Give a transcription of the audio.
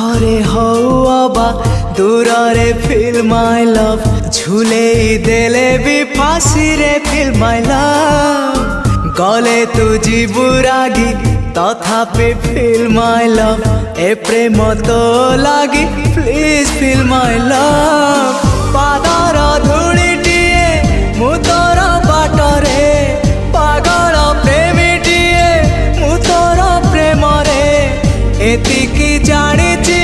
ପାଖରେ ହଉ ଅବା ଦୂରରେ ଫିଲ୍ ମାଇ ଲଭ୍ ଝୁଲେଇ ଦେଲେ ବି ଫାଶୀରେ ଫିଲ୍ ମାଇ ଲଭ୍ ଗଲେ ତୁ ଯିବୁ ରାଗି ତଥାପି ଫିଲ୍ ମାଇ ଲଭ୍ ଏ ପ୍ରେମ ତୋ ଲାଗି ପ୍ଲିଜ୍ ଫିଲ୍ ମାଇ ଲଭ୍ ପାଦର ଧୂଳିଟିଏ ମୁଁ ତୋର ବାଟରେ ପାଗଳ ପ୍ରେମୀଟିଏ ମୁଁ ତୋର ପ୍ରେମରେ ଏତିକି ଜାଣିଛି